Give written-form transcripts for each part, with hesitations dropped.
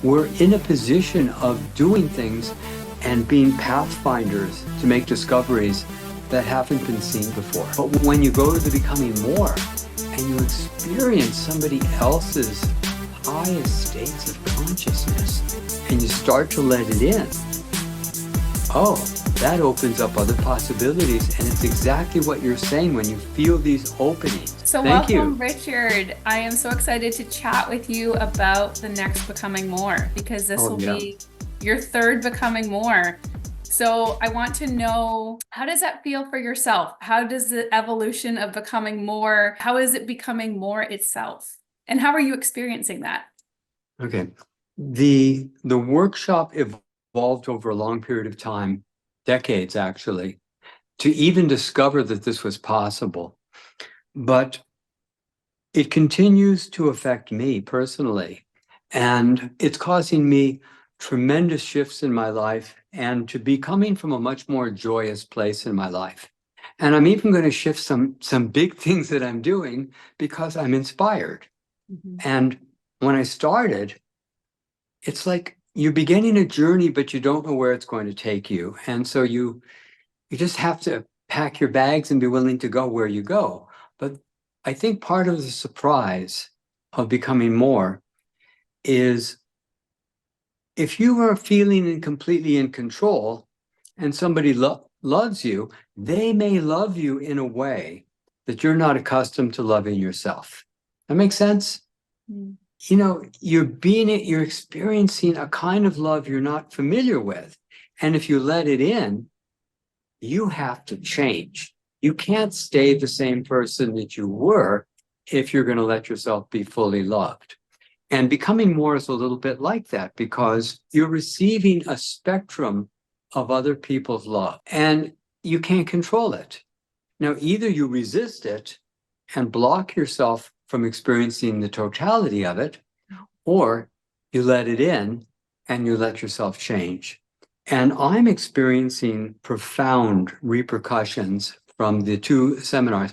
we're in a position of doing things and being pathfinders to make discoveries that haven't been seen before. But when you go to the becoming more and you experience somebody else's highest states of consciousness and you start to let it in, oh, that opens up other possibilities. And it's exactly what you're saying when you feel these openings. So Thank you. welcome, Richard. I am so excited to chat with you about the next Becoming More, because this Oh, will yeah. be your third Becoming More. So I want to know, how does that feel for yourself? How does the evolution of becoming more, how is it becoming more itself? And how are you experiencing that? Okay. The workshop evolved over a long period of time, decades actually, to even discover that this was possible. But it continues to affect me personally, and it's causing me tremendous shifts in my life and to be coming from a much more joyous place in my life. And I'm even going to shift some big things that I'm doing because I'm inspired. And when I started, it's like you're beginning a journey, but you don't know where it's going to take you. And so you just have to pack your bags and be willing to go where you go. But I think part of the surprise of becoming more is if you are feeling completely in control and somebody loves you, they may love you in a way that you're not accustomed to loving yourself. That makes sense? Mm. You know, you're experiencing a kind of love you're not familiar with. And if you let it in, you have to change. You can't stay the same person that you were if you're going to let yourself be fully loved. And becoming more is a little bit like that because you're receiving a spectrum of other people's love and you can't control it. Now, either you resist it and block yourself from experiencing the totality of it, or you let it in and you let yourself change. And I'm experiencing profound repercussions from the two seminars.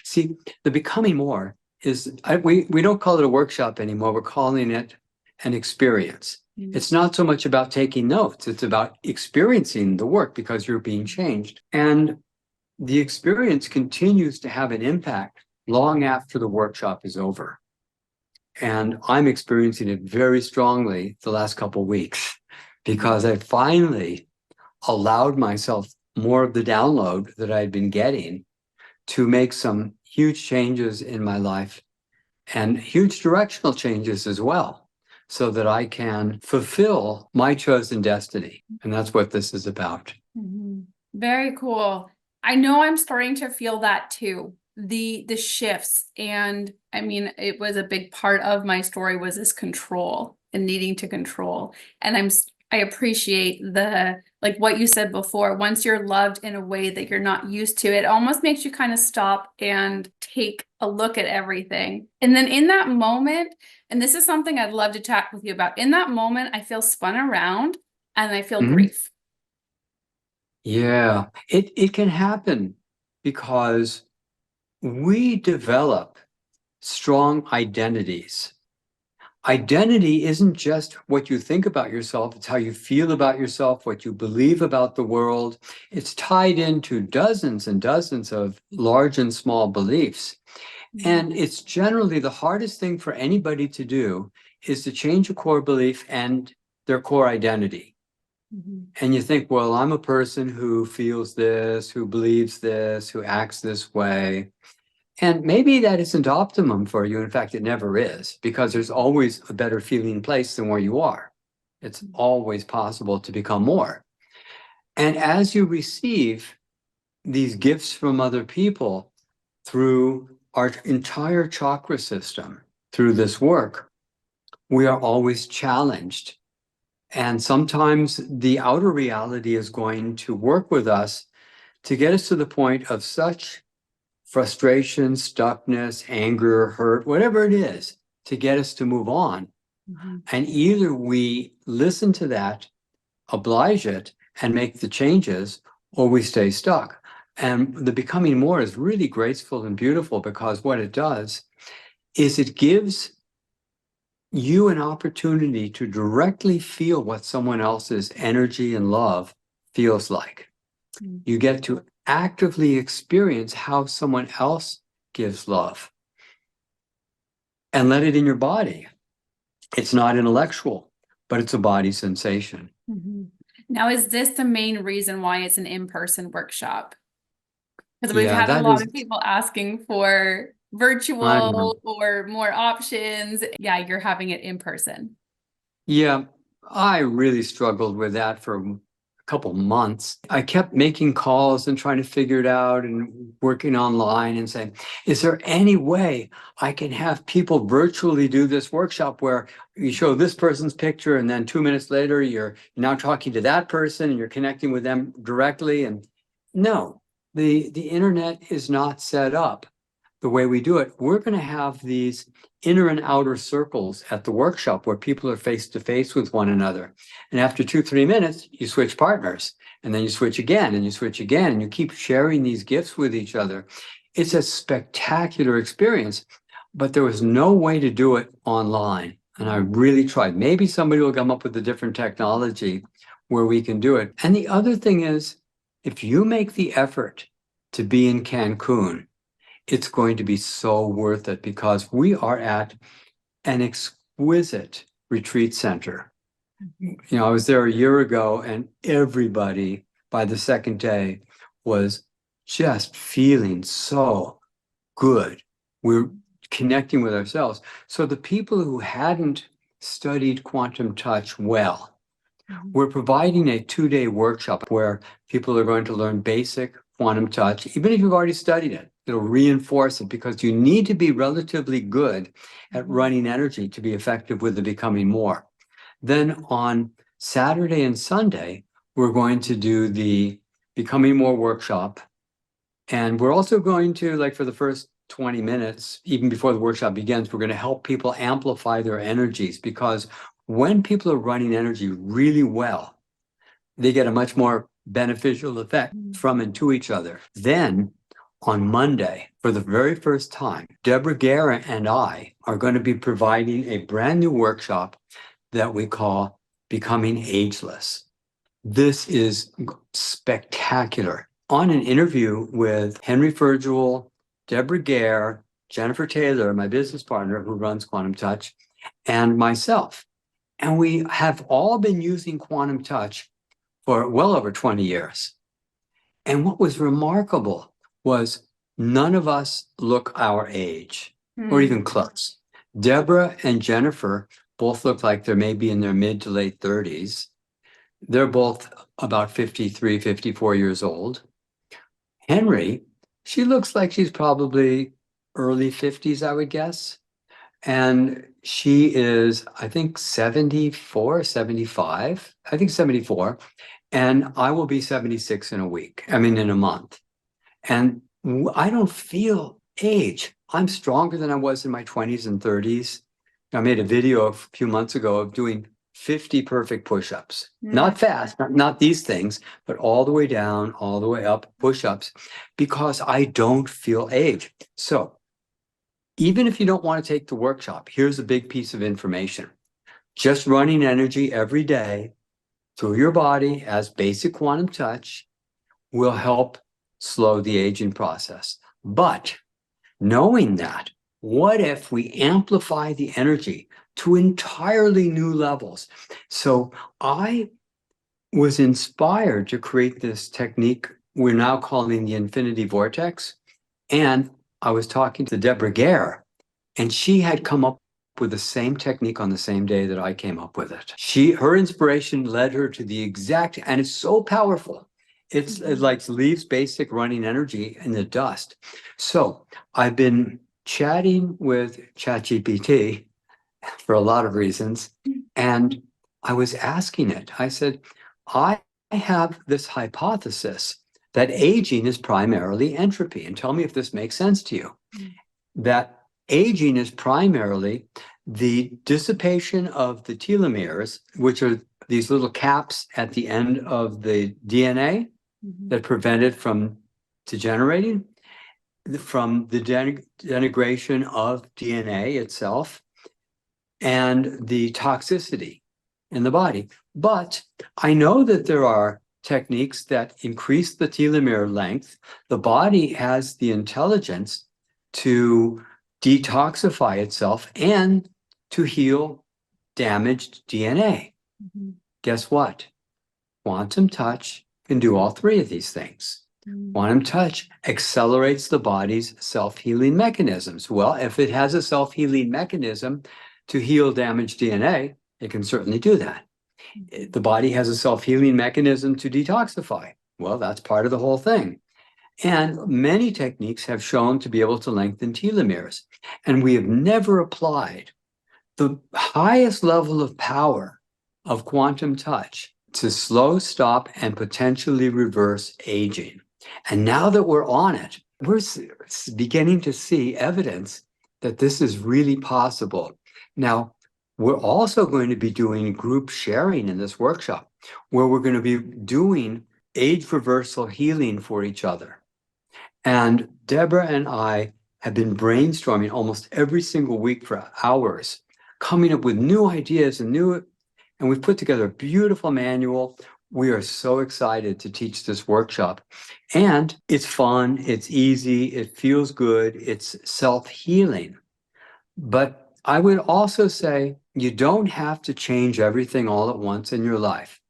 See, the becoming more is, we don't call it a workshop anymore. We're calling it an experience. It's not so much about taking notes. It's about experiencing the work because you're being changed. And the experience continues to have an impact long after the workshop is over. And I'm experiencing it very strongly the last couple of weeks because I finally allowed myself more of the download that I'd been getting to make some huge changes in my life and huge directional changes as well, so that I can fulfill my chosen destiny. And that's what this is about. Mm-hmm. Very cool. I know I'm starting to feel that too. The shifts. And I mean, it was a big part of my story was this control and needing to control. And I appreciate the, like what you said before, once you're loved in a way that you're not used to, it almost makes you kind of stop and take a look at everything. And then in that moment, and this is something I'd love to chat with you about, in that moment, I feel spun around and I feel Mhm. grief. Yeah, it can happen because we develop strong identities. Identity isn't just what you think about yourself, it's how you feel about yourself, what you believe about the world. It's tied into dozens and dozens of large and small beliefs. And it's generally the hardest thing for anybody to do is to change a core belief and their core identity. And you think, well, I'm a person who feels this, who believes this, who acts this way. And maybe that isn't optimum for you. In fact, it never is, because there's always a better feeling place than where you are. It's always possible to become more. And as you receive these gifts from other people through our entire chakra system, through this work, we are always challenged. And sometimes the outer reality is going to work with us to get us to the point of such frustration, stuckness, anger, hurt, whatever it is, to get us to move on. And either we listen to that, oblige it, and make the changes, or we stay stuck. And the becoming more is really graceful and beautiful because what it does is it gives you an opportunity to directly feel what someone else's energy and love feels like. You get to actively experience how someone else gives love and let it in your body. It's not intellectual, but it's a body sensation. Now, is this the main reason why it's an in-person workshop? Because we've Yeah, had a that lot is, of people asking for I know. virtual or more options. Yeah, you're having it in person. Yeah, I really struggled with that for a couple months. I kept making calls and trying to figure it out and working online and saying, is there any way I can have people virtually do this workshop where you show this person's picture and then 2 minutes later you're now talking to that person and you're connecting with them directly? And no, the internet is not set up the way we do it. We're going to have these inner and outer circles at the workshop where people are face to face with one another. And after 2, 3 minutes, you switch partners, and then you switch again, and you switch again, and you keep sharing these gifts with each other. It's a spectacular experience, but there was no way to do it online. And I really tried. Maybe somebody will come up with a different technology where we can do it. And the other thing is, if you make the effort to be in Cancun, it's going to be so worth it because we are at an exquisite retreat center. I was there a year ago and everybody by the second day was just feeling so good. We're connecting with ourselves. So the people who hadn't studied quantum touch well, we're providing a 2-day workshop where people are going to learn basic quantum touch. Even if you've already studied it, it'll reinforce it because you need to be relatively good at running energy to be effective with the becoming more. Then on Saturday and Sunday, we're going to do the becoming more workshop. And we're also going to, like for the first 20 minutes, even before the workshop begins, we're going to help people amplify their energies because when people are running energy really well, they get a much more beneficial effect from and to each other. Then on Monday, for the very first time, Deborah Guerra and I are going to be providing a brand new workshop that we call Becoming Ageless. This is spectacular. On an interview with Henry Ferguel, Deborah Gare, Jennifer Taylor, my business partner who runs Quantum Touch, and myself. And we have all been using Quantum Touch for well over 20 years. And what was remarkable was none of us look our age or even close. Deborah and Jennifer both look like they're maybe in their mid to late 30s. They're both about 53, 54 years old. Henry, she looks like she's probably early 50s, I would guess. And she is, I think, 74, 75. I think 74. And I will be 76 in a month. And I don't feel age. I'm stronger than I was in my 20s and 30s. I made a video a few months ago of doing 50 perfect push-ups. Not fast, not these things, but all the way down, all the way up, push-ups, because I don't feel age. So even if you don't want to take the workshop, here's a big piece of information. Just running energy every day through your body as basic quantum touch will help slow the aging process. But knowing that, what if we amplify the energy to entirely new levels? So I was inspired to create this technique we're now calling the infinity vortex. And I was talking to Deborah Gare, and she had come up with the same technique on the same day that I came up with it. Her inspiration led her to the exact, and it's so powerful. It like leaves basic running energy in the dust. So I've been chatting with ChatGPT for a lot of reasons. And I was asking it, I said, I have this hypothesis that aging is primarily entropy. And tell me if this makes sense to you. That aging is primarily the dissipation of the telomeres, which are these little caps at the end of the DNA that prevent it from degenerating, from the denigration of DNA itself, and the toxicity in the body. But I know that there are techniques that increase the telomere length. The body has the intelligence to detoxify itself and to heal damaged DNA. Mhm. Guess what? Quantum touch can do all three of these things. Quantum touch accelerates the body's self-healing mechanisms. Well, if it has a self-healing mechanism to heal damaged DNA, it can certainly do that. The body has a self-healing mechanism to detoxify. Well, that's part of the whole thing. And many techniques have shown to be able to lengthen telomeres. And we have never applied the highest level of power of quantum touch to slow, stop, and potentially reverse aging. And now that we're on it, we're beginning to see evidence that this is really possible. Now, we're also going to be doing group sharing in this workshop, where we're going to be doing age reversal healing for each other. And Deborah and I have been brainstorming almost every single week for hours, coming up with new ideas and we've put together a beautiful manual. We are so excited to teach this workshop. And it's fun, it's easy, it feels good, it's self-healing. But I would also say you don't have to change everything all at once in your life,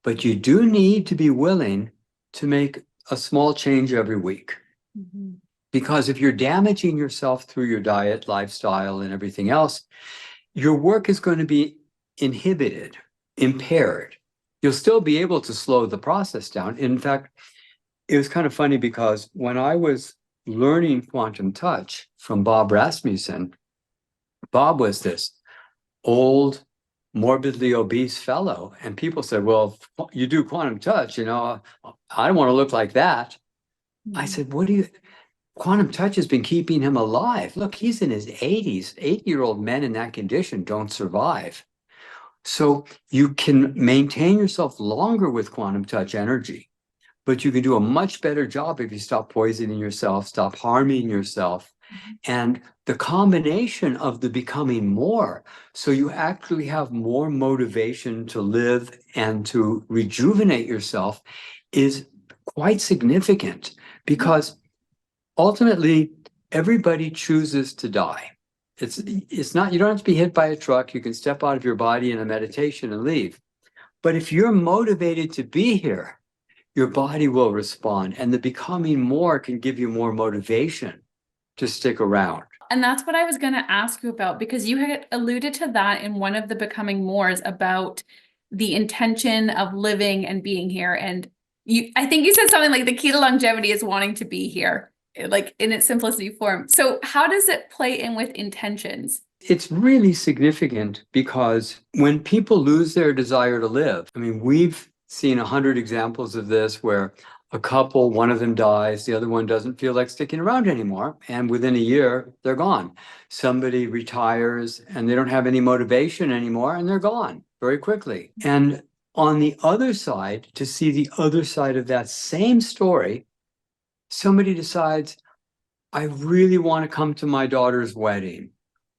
but you do need to be willing to make a small change every week. Mhm. Because if you're damaging yourself through your diet, lifestyle, and everything else, your work is going to be inhibited, impaired. You'll still be able to slow the process down. In fact, it was kind of funny because when I was learning quantum touch from Bob Rasmussen, Bob was this old, morbidly obese fellow. And people said, well, if you do quantum touch, I don't want to look like that. I said, quantum touch has been keeping him alive. Look, he's in his 80s. 80-year-old men in that condition don't survive. So you can maintain yourself longer with quantum touch energy, but you can do a much better job if you stop poisoning yourself, stop harming yourself. And the combination of the becoming more, so you actually have more motivation to live and to rejuvenate yourself, is quite significant, because ultimately everybody chooses to die. It's not, you don't have to be hit by a truck. You can step out of your body in a meditation and leave. But if you're motivated to be here, your body will respond, and the becoming more can give you more motivation to stick around. And that's what I was going to ask you about, because you had alluded to that in one of the Becoming Mores about the intention of living and being here. And I think you said something like the key to longevity is wanting to be here, like in its simplicity form. So how does it play in with intentions? It's really significant because when people lose their desire to live, we've seen 100 examples of this where a couple, one of them dies, the other one doesn't feel like sticking around anymore, and within a year, they're gone. Somebody retires and they don't have any motivation anymore, and they're gone very quickly. And on the other side, to see the other side of that same story, somebody decides, I really want to come to my daughter's wedding,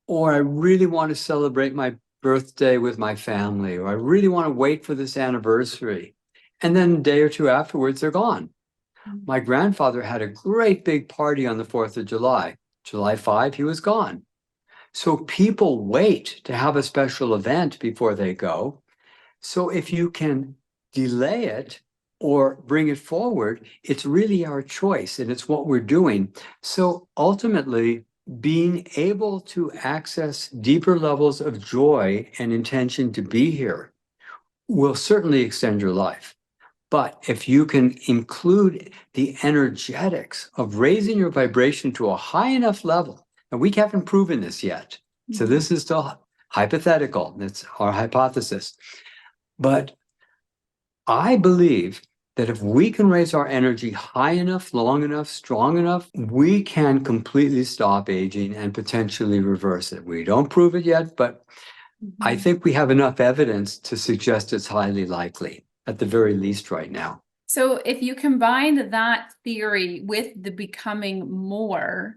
or I really want to celebrate my birthday with my family, or I really want to wait for this anniversary. And then a day or two afterwards, they're gone. My grandfather had a great big party on the 4th of July. July 5, he was gone. So people wait to have a special event before they go. So if you can delay it or bring it forward, it's really our choice, and it's what we're doing. So ultimately, being able to access deeper levels of joy and intention to be here will certainly extend your life. But if you can include the energetics of raising your vibration to a high enough level, and we haven't proven this yet, so this is still hypothetical, that's our hypothesis. But I believe that if we can raise our energy high enough, long enough, strong enough, we can completely stop aging and potentially reverse it. We don't prove it yet, but I think we have enough evidence to suggest it's highly likely, at the very least right now. So if you combine that theory with the becoming more,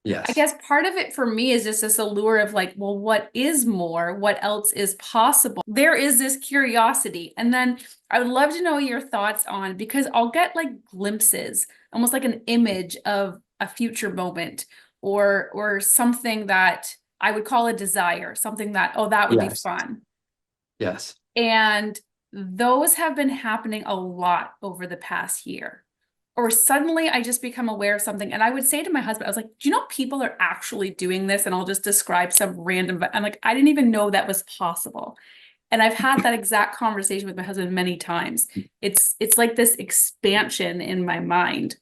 I Yes. guess part of it for me is just this allure of like, well, what is more? What else is possible? There is this curiosity. And then I would love to know your thoughts on, because I'll get like glimpses, almost like an image of a future moment or something that I would call a desire, something that, oh, that would be Yes. fun. Yes. And those have been happening a lot over the past year. Or suddenly I just become aware of something. And I would say to my husband, I was like, do you know people are actually doing this? And I'll just describe some random, I'm like, I didn't even know that was possible. And I've had that exact conversation with my husband many times. It's like this expansion in my mind.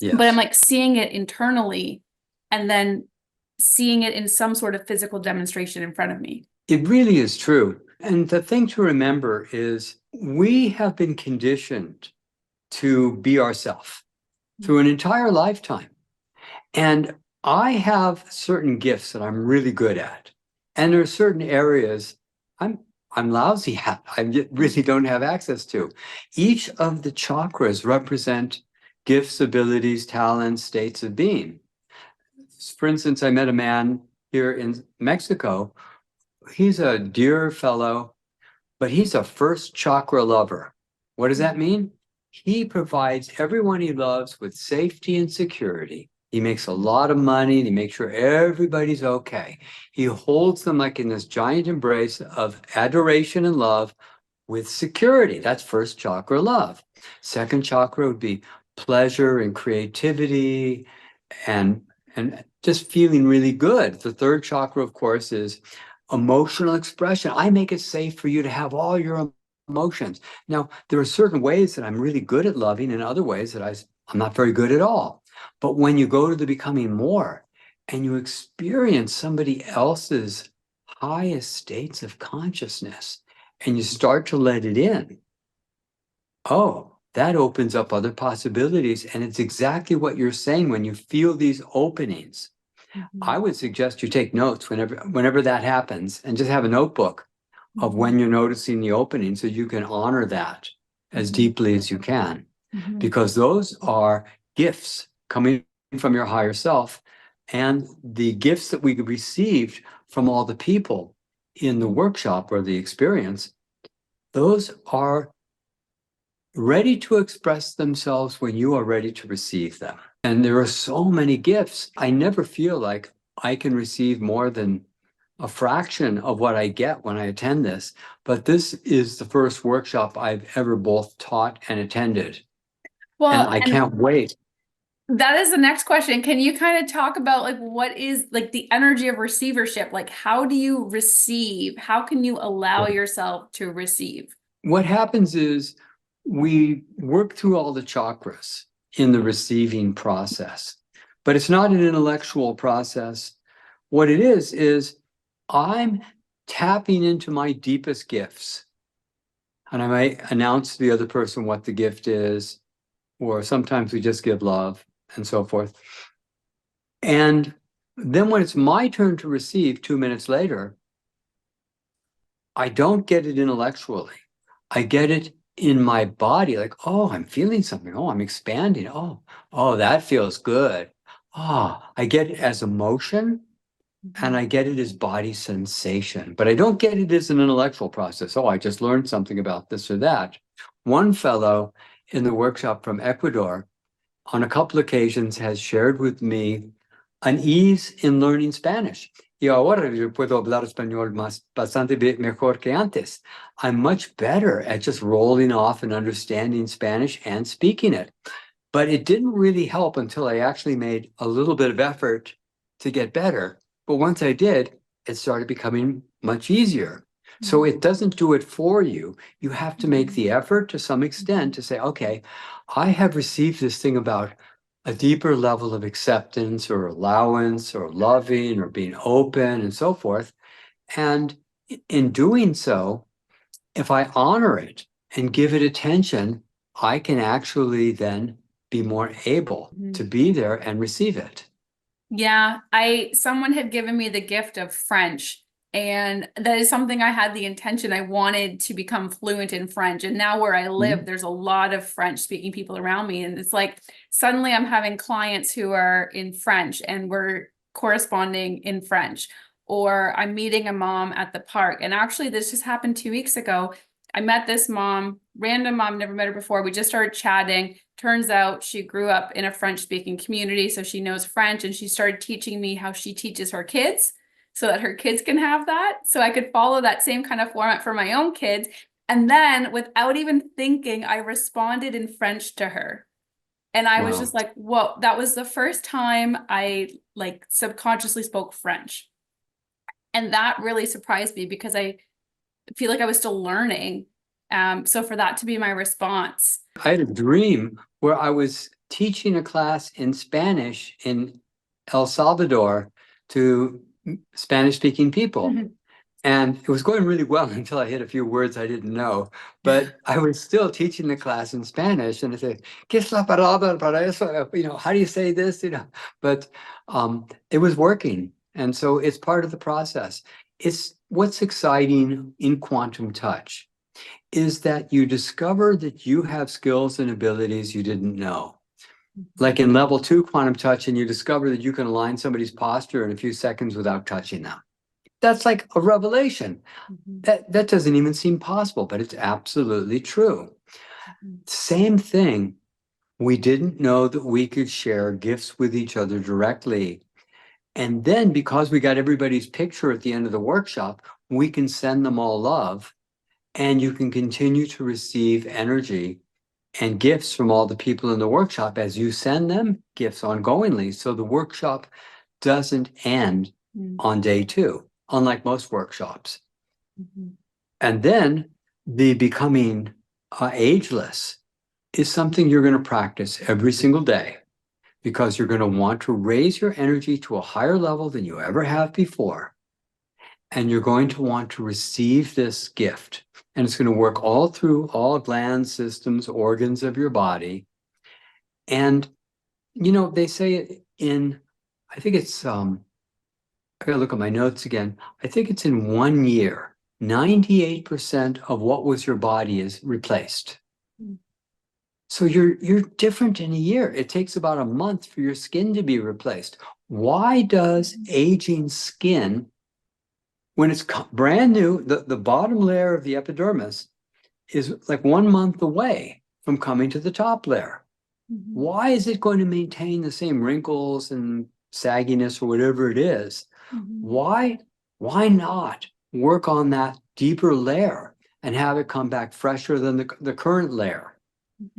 But I'm Yes. like seeing it internally and then seeing it in some sort of physical demonstration in front of me. It really is true. And the thing to remember is we have been conditioned to be ourselves through an entire lifetime. And I have certain gifts that I'm really good at. And there are certain areas I'm lousy at. Really don't have access to. Each of the chakras represent gifts, abilities, talents, states of being. For instance, I met a man here in Mexico. He's a dear fellow, but he's a first chakra lover. What does that mean? He provides everyone he loves with safety and security. He makes a lot of money and he makes sure everybody's okay. He holds them like in this giant embrace of adoration and love with security. That's first chakra love. Second chakra would be pleasure and creativity and just feeling really good. The third chakra, of course, is emotional expression. I make it safe for you to have all your emotions. Now, there are certain ways that I'm really good at loving and other ways that I'm not very good at all. But when you go to the becoming more and you experience somebody else's highest states of consciousness and you start to let it in, oh, that opens up other possibilities. And it's exactly what you're saying when you feel these openings. I would suggest you take notes whenever that happens and just have a notebook of when you're noticing the opening so you can honor that as deeply as you can, because those are gifts coming from your higher self and the gifts that we received from all the people in the workshop or the experience. Those are ready to express themselves when you are ready to receive them. And there are so many gifts. I never feel like I can receive more than a fraction of what I get when I attend this. But this is the first workshop I've ever both taught and attended. And Well, I and can't wait. that is the next question. Can you kind of talk about like what is like the energy of receivership? Like how do you receive? How can you allow yourself to receive? What happens is we work through all the chakras in the receiving process, but it's not an intellectual process. What it is I'm tapping into my deepest gifts. And I might announce to the other person what the gift is, or sometimes we just give love and so forth. And then when it's my turn to receive 2 minutes later, I don't get it intellectually. I get it in my body, like, oh, I'm feeling something. Oh, I'm expanding. Oh, that feels good. Oh, I get it as emotion and I get it as body sensation, but I don't get it as an intellectual process. Oh, I just learned something about this or that. One fellow in the workshop from Ecuador, on a couple occasions, has shared with me an ease in learning Spanish. Y ahora yo puedo hablar español bastante mejor que antes. I'm much better at just rolling off and understanding Spanish and speaking it. But it didn't really help until I actually made a little bit of effort to get better. But once I did, it started becoming much easier. So it doesn't do it for you. You have to make the effort to some extent to say, okay, I have received this thing about a deeper level of acceptance or allowance or loving or being open and so forth. And in doing so, if I honor it and give it attention, I can actually then be more able to be there and receive it. Yeah, someone had given me the gift of French And that is something I had the intention. I wanted to become fluent in French. And now where I live, there's a lot of French speaking people around me. And it's like suddenly I'm having clients who are in French and we're corresponding in French. Or I'm meeting a mom at the park. And actually, this just happened 2 weeks ago. I met this mom, random mom, never met her before. We just started chatting. Turns out she grew up in a French speaking community, so she knows French, and she started teaching me how she teaches her kids so that her kids can have that. So I could follow that same kind of format for my own kids. And then without even thinking, I responded in French to her. And I was just like, whoa, that was the first time I like subconsciously spoke French. And that really surprised me because I feel like I was still learning. So for that to be my response. I had a dream where I was teaching a class in Spanish in El Salvador to Spanish-speaking people. And it was going really well until I hit a few words I didn't know. But I was still teaching the class in Spanish, and I said, "¿Qué es la palabra para eso?" You know, how do you say this? You know, but it was working, and so it's part of the process. It's what's exciting in quantum touch is that you discover that you have skills and abilities you didn't know. Like in level 2 quantum touch, and you discover that you can align somebody's posture in a few seconds without touching them. That's like a revelation. That doesn't even seem possible, but it's absolutely true. Same thing. We didn't know that we could share gifts with each other directly. And then because we got everybody's picture at the end of the workshop, we can send them all love, and you can continue to receive energy and gifts from all the people in the workshop as you send them gifts ongoingly. So the workshop doesn't end on day 2. Unlike most workshops. And then the becoming ageless is something you're going to practice every single day, because you're going to want to raise your energy to a higher level than you ever have before. And you're going to want to receive this gift. And it's going to work all through all glands, systems, organs of your body. And, you know, they say it in, I think it's, I gotta look at my notes again. I think it's in 1 year, 98% of what was your body is replaced. So you're different in a year. It takes about a month for your skin to be replaced. Why does aging skin, when it's brand new, the bottom layer of the epidermis is like 1 month away from coming to the top layer? Why is it going to maintain the same wrinkles and sagginess or whatever it is? Why not work on that deeper layer and have it come back fresher than the current layer?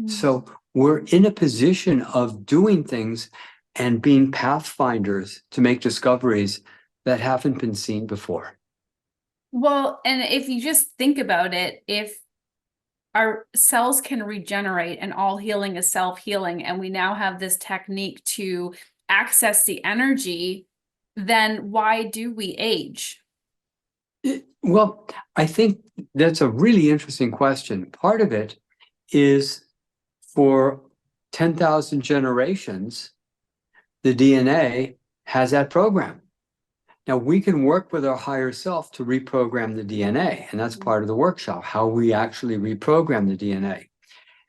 So we're in a position of doing things and being pathfinders to make discoveries that haven't been seen before. Well, and if you just think about it, if our cells can regenerate and all healing is self-healing, and we now have this technique to access the energy, then why do we age? Well, I think that's a really interesting question. Part of it is for 10,000 generations, the DNA has that program. Now, we can work with our higher self to reprogram the DNA, and that's part of the workshop, how we actually reprogram the DNA.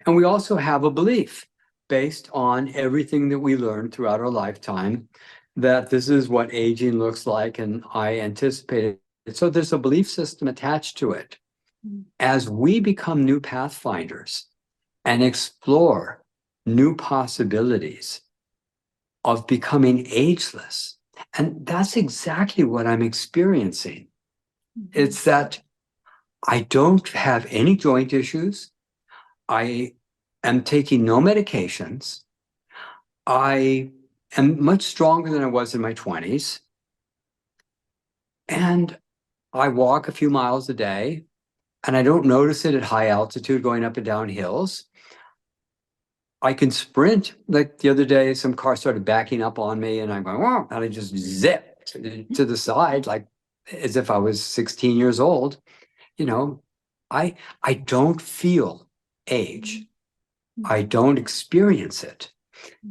And we also have a belief based on everything that we learned throughout our lifetime that this is what aging looks like, and I anticipate it. So there's a belief system attached to it. As we become new pathfinders and explore new possibilities of becoming ageless, and that's exactly what I'm experiencing. It's that I don't have any joint issues. I am taking no medications. I am much stronger than I was in my 20s. And I walk a few miles a day, and I don't notice it at high altitude going up and down hills. I can sprint. Like the other day, some car started backing up on me, and I'm going, "Whoa," and I just zip to the side, like as if I was 16 years old. You know, I don't feel age. I don't experience it.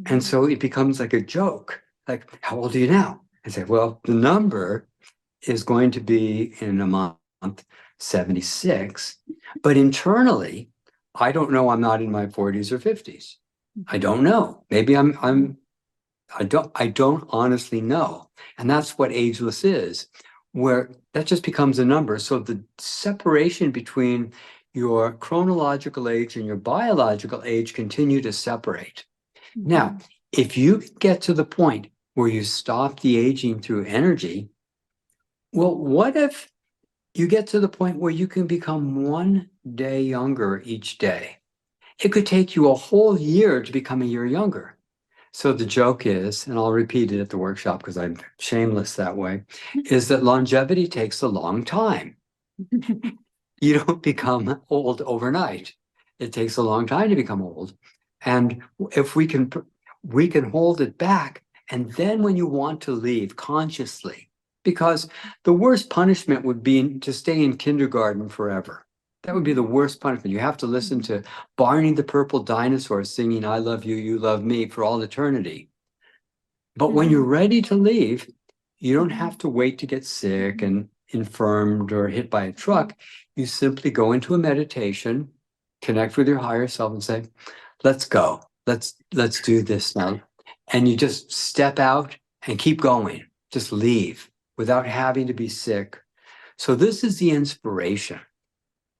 And so it becomes like a joke. Like, how old are you now? I say, well, the number is going to be in a month 76, but internally, I don't know, I'm not in my 40s or 50s. I don't know. Maybe I don't honestly know. And that's what ageless is, where that just becomes a number. So the separation between your chronological age and your biological age continue to separate. Now, if you get to the point where you stop the aging through energy, well, what if you get to the point where you can become 1 day younger each day? It could take you a whole year to become a year younger. So the joke is, and I'll repeat it at the workshop because I'm shameless that way, is that longevity takes a long time. You don't become old overnight. It takes a long time to become old. And if we can hold it back. And then when you want to leave consciously, because the worst punishment would be to stay in kindergarten forever. That would be the worst punishment. You have to listen to Barney the Purple Dinosaur singing, I love you, you love me for all eternity. But when you're ready to leave, you don't have to wait to get sick and infirmed or hit by a truck. You simply go into a meditation, connect with your higher self and say, let's go. Let's do this now. And you just step out and keep going. Just leave without having to be sick. So this is the inspiration.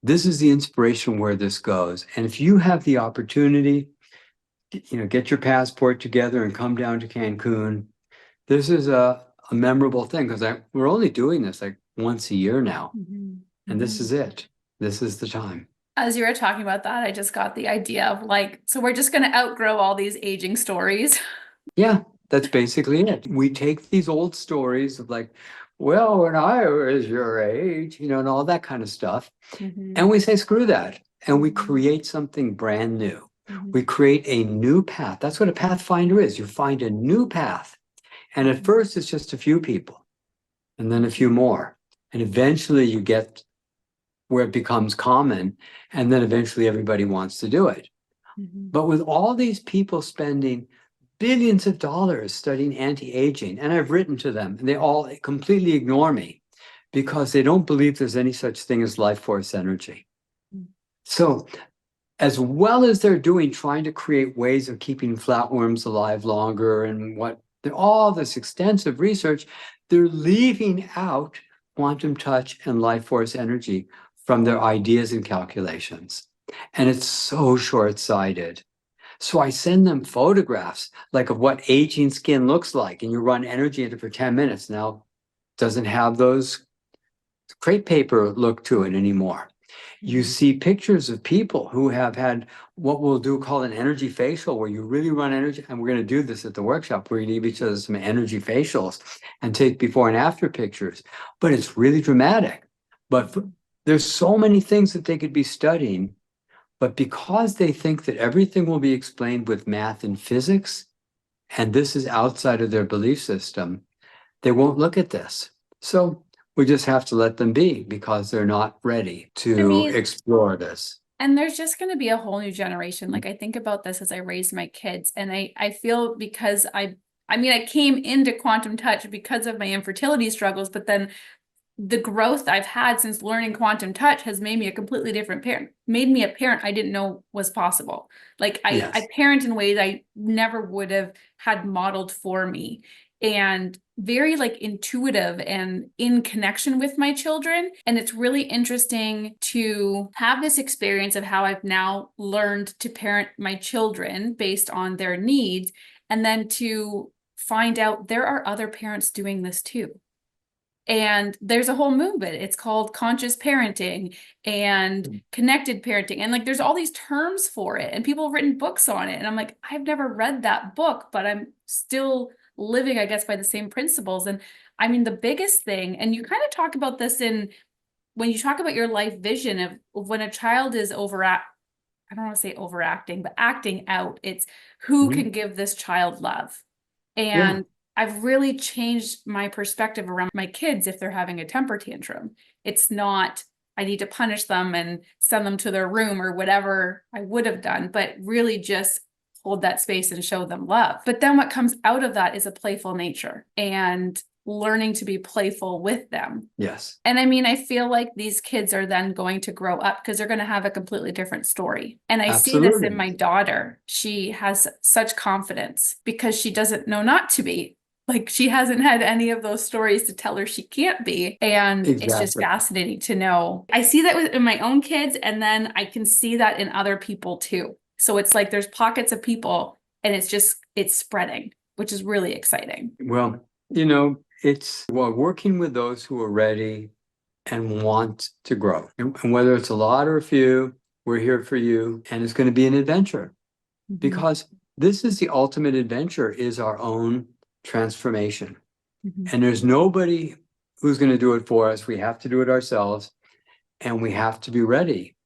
This is the inspiration where this goes. And if you have the opportunity, get your passport together and come down to Cancun. This is a memorable thing because we're only doing this like once a year now. And this is it. This is the time. As you were talking about that, I just got the idea of so we're just going to outgrow all these aging stories. Yeah, that's basically it. We take these old stories of well, when I was your age, and all that kind of stuff. And we say, screw that. And we create something brand new. We create a new path. That's what a pathfinder is. You find a new path. And at first, it's just a few people, and then a few more. And eventually, you get where it becomes common. And then eventually, everybody wants to do it. But with all these people spending billions of dollars studying anti-aging, and I've written to them, and they all completely ignore me because they don't believe there's any such thing as life force energy. So as well as they're trying to create ways of keeping flatworms alive longer and all this extensive research, they're leaving out quantum touch and life force energy from their ideas and calculations. And it's so short-sighted. So I send them photographs of what aging skin looks like, and you run energy into it for 10 minutes. Now, it doesn't have those crepe paper look to it anymore. You see pictures of people who have had what we'll call an energy facial, where you really run energy. And we're going to do this at the workshop. We're going to give each other some energy facials and take before and after pictures. But it's really dramatic. But there's so many things that they could be studying. But because they think that everything will be explained with math and physics, and this is outside of their belief system, they won't look at this. So we just have to let them be because they're not ready to explore this. And there's just going to be a whole new generation. I think about this as I raise my kids, and I feel because I came into quantum touch because of my infertility struggles, but then the growth I've had since learning quantum touch has made me a completely different parent, made me a parent I didn't know was possible. I parent in ways I never would have had modeled for me, and very intuitive and in connection with my children. And it's really interesting to have this experience of how I've now learned to parent my children based on their needs, and then to find out there are other parents doing this too. And there's a whole movement. It's called conscious parenting and connected parenting. And there's all these terms for it, and people have written books on it. And I'm like, I've never read that book, but I'm still living, I guess, by the same principles. And the biggest thing, and you kind of talk about this when you talk about your life vision of when a child is I don't want to say overacting, but acting out, it's who can give this child love. And I've really changed my perspective around my kids if they're having a temper tantrum. It's not, I need to punish them and send them to their room or whatever I would have done, but really just hold that space and show them love. But then what comes out of that is a playful nature. And learning to be playful with them. Yes. And I mean, I feel like these kids are then going to grow up because they're going to have a completely different story. And I see this in Absolutely. my daughter. She has such confidence because she doesn't know not to be. Like she hasn't had any of those stories to tell her she can't be. And it's just Exactly. fascinating to know. I see that in my own kids, and then I can see that in other people too. So it's like there's pockets of people and it's spreading, which is really exciting. Well, it's working with those who are ready and want to grow. And whether it's a lot or a few, we're here for you. And it's going to be an adventure because this is the ultimate adventure, is our own transformation. And there's nobody who's going to do it for us. We have to do it ourselves. And we have to be ready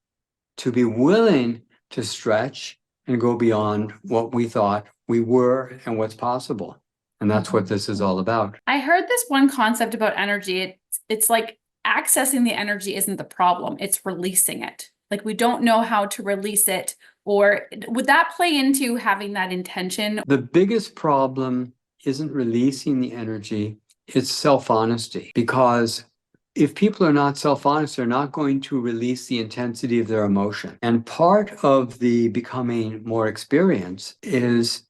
to be willing to stretch and go beyond what we thought we were and what's possible. And that's what this is all about. I heard this one concept about energy. It's like accessing the energy isn't the problem, it's releasing it. Like we don't know how to release it. Or would that play into having that intention? The biggest problem isn't releasing the energy, it's self-honesty. Because if people are not self-honest, they're not going to release the intensity of their emotion. And part of the becoming more experienced is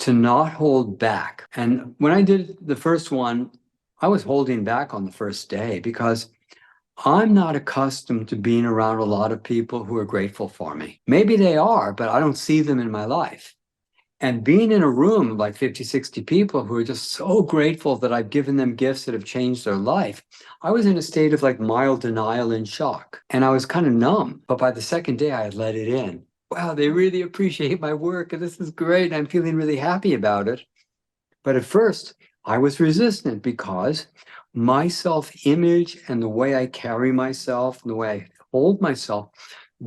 to not hold back. And when I did the first one, I was holding back on the first day because I'm not accustomed to being around a lot of people who are grateful for me. Maybe they are, but I don't see them in my life. And being in a room of like 50, 60 people who are just so grateful that I've given them gifts that have changed their life, I was in a state of like mild denial and shock. And I was kind of numb. But by the second day, I had let it in. Wow, they really appreciate my work. And this is great. I'm feeling really happy about it. But at first, I was resistant because my self-image and the way I carry myself and the way I hold myself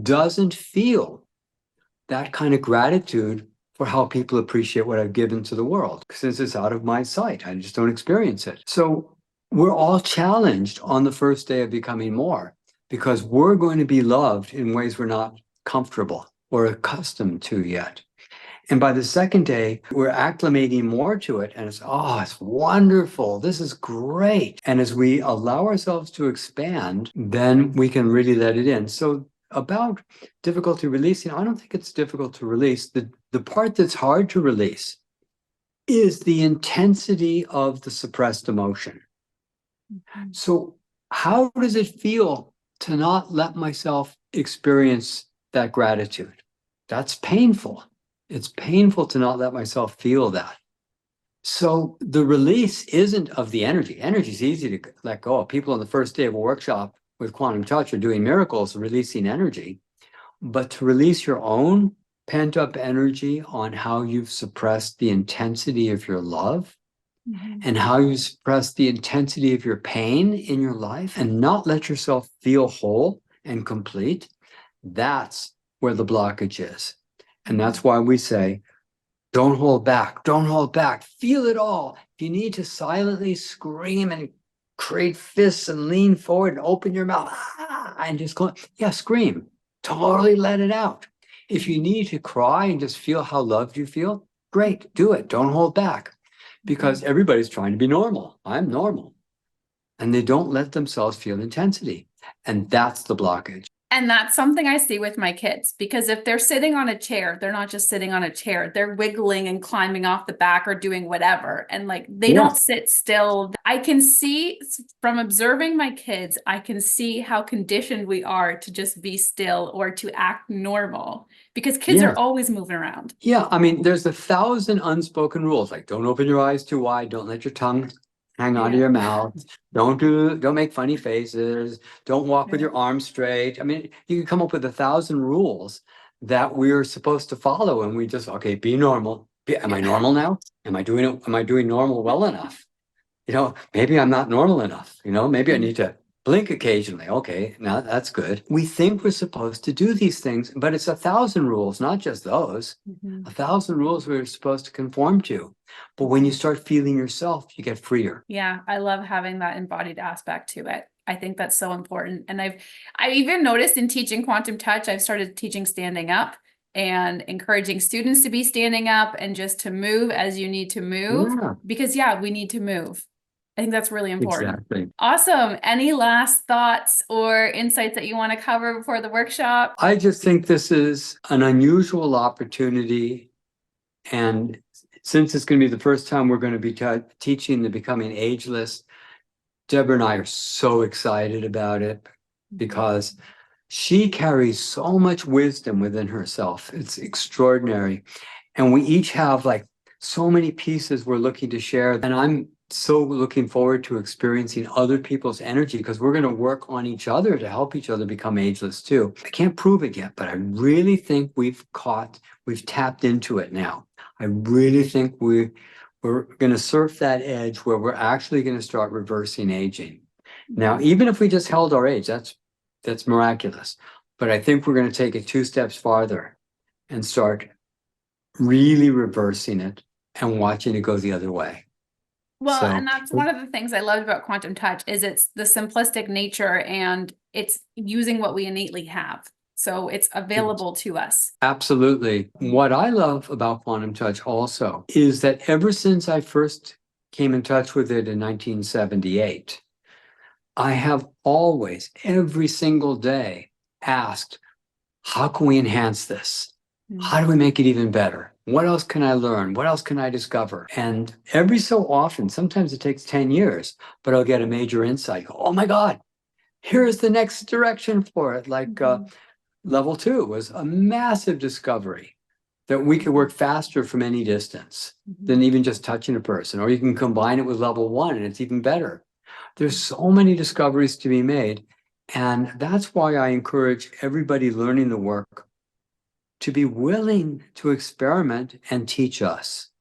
doesn't feel that kind of gratitude for how people appreciate what I've given to the world. Since it's out of my sight, I just don't experience it. So we're all challenged on the first day of becoming more because we're going to be loved in ways we're not comfortable or accustomed to yet. And by the second day, we're acclimating more to it. And it's wonderful. This is great. And as we allow ourselves to expand, then we can really let it in. So about difficulty releasing, I don't think it's difficult to release. The part that's hard to release is the intensity of the suppressed emotion. So how does it feel to not let myself experience that gratitude? That's painful. It's painful to not let myself feel that. So the release isn't of the energy. Energy is easy to let go of. People on the first day of a workshop with Quantum Touch are doing miracles, releasing energy. But to release your own pent up energy on how you've suppressed the intensity of your love and how you suppress the intensity of your pain in your life and not let yourself feel whole and complete, that's where the blockage is. And that's why we say, don't hold back, don't hold back, feel it all. If you need to silently scream and create fists and lean forward and open your mouth and just go, yeah, scream, totally let it out. If you need to cry and just feel how loved you feel, great, do it, don't hold back. Because everybody's trying to be normal. I'm normal. And they don't let themselves feel intensity. And that's the blockage. And that's something I see with my kids, because if they're sitting on a chair, they're not just sitting on a chair, they're wiggling and climbing off the back or doing whatever. And like, they don't sit still. I can see from observing my kids, I can see how conditioned we are to just be still or to act normal, because kids are always moving around. Yeah. I mean, there's 1,000 unspoken rules, like don't open your eyes too wide, don't let your tongue hang onto your mouth. Don't make funny faces. Don't walk with your arms straight. I mean, you can come up with 1,000 rules that we're supposed to follow. And we just, okay, be normal. Am I normal now? Am I doing normal well enough? Maybe I'm not normal enough. Maybe I need to blink occasionally. Okay, now that's good. We think we're supposed to do these things, but it's 1,000 rules, not just those. 1,000 rules we're supposed to conform to. But when you start feeling yourself, you get freer. Yeah, I love having that embodied aspect to it. I think that's so important. And I even noticed in teaching Quantum Touch, I've started teaching standing up and encouraging students to be standing up and just to move as you need to move. Because we need to move. I think that's really important. Exactly. Awesome. Any last thoughts or insights that you want to cover before the workshop? I just think this is an unusual opportunity. And since it's going to be the first time we're going to be teaching the Becoming Ageless, Deborah and I are so excited about it because she carries so much wisdom within herself. It's extraordinary. And we each have like so many pieces we're looking to share. And I'm so looking forward to experiencing other people's energy because we're going to work on each other to help each other become ageless too. I can't prove it yet, but I really think we've tapped into it now. I really think we're going to surf that edge where we're actually going to start reversing aging. Now, even if we just held our age, that's miraculous. But I think we're going to take it 2 steps farther and start really reversing it and watching it go the other way. Well, So- and that's one of the things I loved about quantum touch is it's the simplistic nature and it's using what we innately have. So it's available to us. Absolutely. What I love about quantum touch also is that ever since I first came in touch with it in 1978, I have always, every single day, asked, how can we enhance this? How do we make it even better? What else can I learn? What else can I discover? And every so often, sometimes it takes 10 years, but I'll get a major insight. Oh my God, here's the next direction for it. Like level 2 was a massive discovery that we could work faster from any distance than even just touching a person. Or you can combine it with level 1 and it's even better. There's so many discoveries to be made. And that's why I encourage everybody learning the work to be willing to experiment and teach us,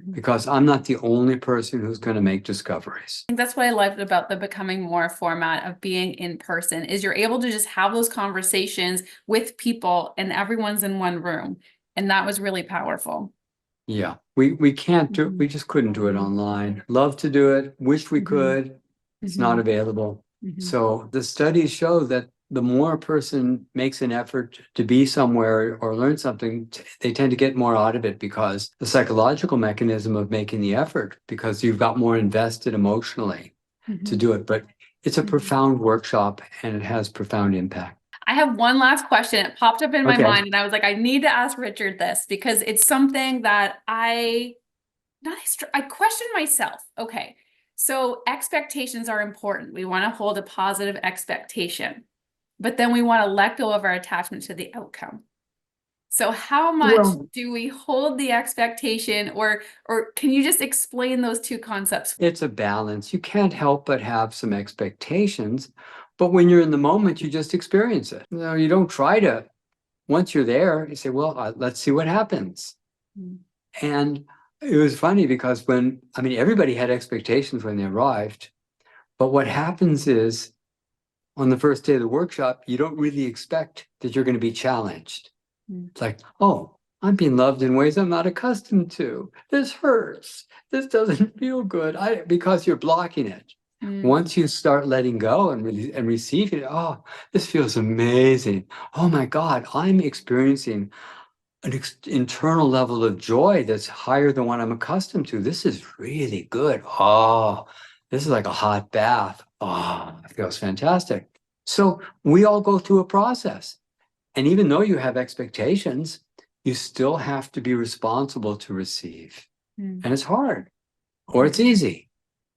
because I'm not the only person who's going to make discoveries. I think that's what I loved about the Becoming More format of being in person is you're able to just have those conversations with people and everyone's in one room. And that was really powerful. Yeah, we can't do it. We just couldn't do it online. Love to do it. Wish we could. It's not available. So the studies show that the more a person makes an effort to be somewhere or learn something, they tend to get more out of it because the psychological mechanism of making the effort, because you've got more invested emotionally to do it. But it's a profound workshop and it has profound impact. I have one last question. It popped up in my Okay. mind and I was like, I need to ask Richard this because it's something that I question myself. Okay. So expectations are important. We want to hold a positive expectation, but then we want to let go of our attachment to the outcome. So how much do we hold the expectation or can you just explain those two concepts? It's a balance. You can't help but have some expectations, but when you're in the moment, you just experience it. You know, you don't try to, once you're there, you say, well, let's see what happens. And it was funny because everybody had expectations when they arrived, but what happens is on the first day of the workshop, you don't really expect that you're going to be challenged. It's like, oh, I'm being loved in ways I'm not accustomed to. This hurts. This doesn't feel good. Because you're blocking it. Once you start letting go and receiving it, oh, this feels amazing. Oh my God, I'm experiencing an internal level of joy that's higher than what I'm accustomed to. This is really good. Oh, this is like a hot bath. Oh, it feels fantastic. So we all go through a process. And even though you have expectations, you still have to be responsible to receive. And it's hard or it's easy,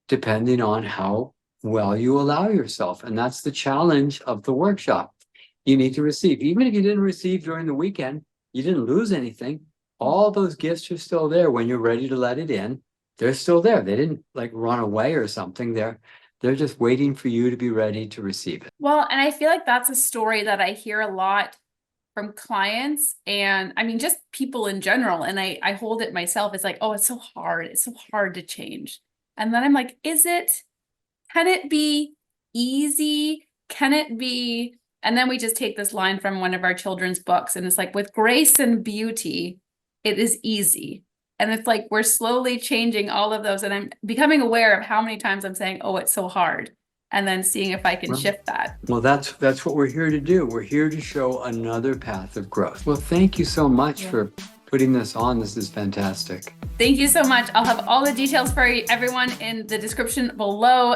depending on how well you allow yourself. And that's the challenge of the workshop. You need to receive. Even if you didn't receive during the weekend, you didn't lose anything. All those gifts are still there when you're ready to let it in. They're still there. They didn't like run away or something. They're just waiting for you to be ready to receive it. Well, and I feel like that's a story that I hear a lot from clients and just people in general. And I hold it myself. It's like, oh, it's so hard. It's so hard to change. And then I'm like, can it be easy? Can it be? And then we just take this line from one of our children's books and it's like, with grace and beauty, it is easy. And it's like, we're slowly changing all of those. And I'm becoming aware of how many times I'm saying, oh, it's so hard. And then seeing if I can shift that. Well, that's what we're here to do. We're here to show another path of growth. Well, thank you so much for putting this on. This is fantastic. Thank you so much. I'll have all the details for everyone in the description below.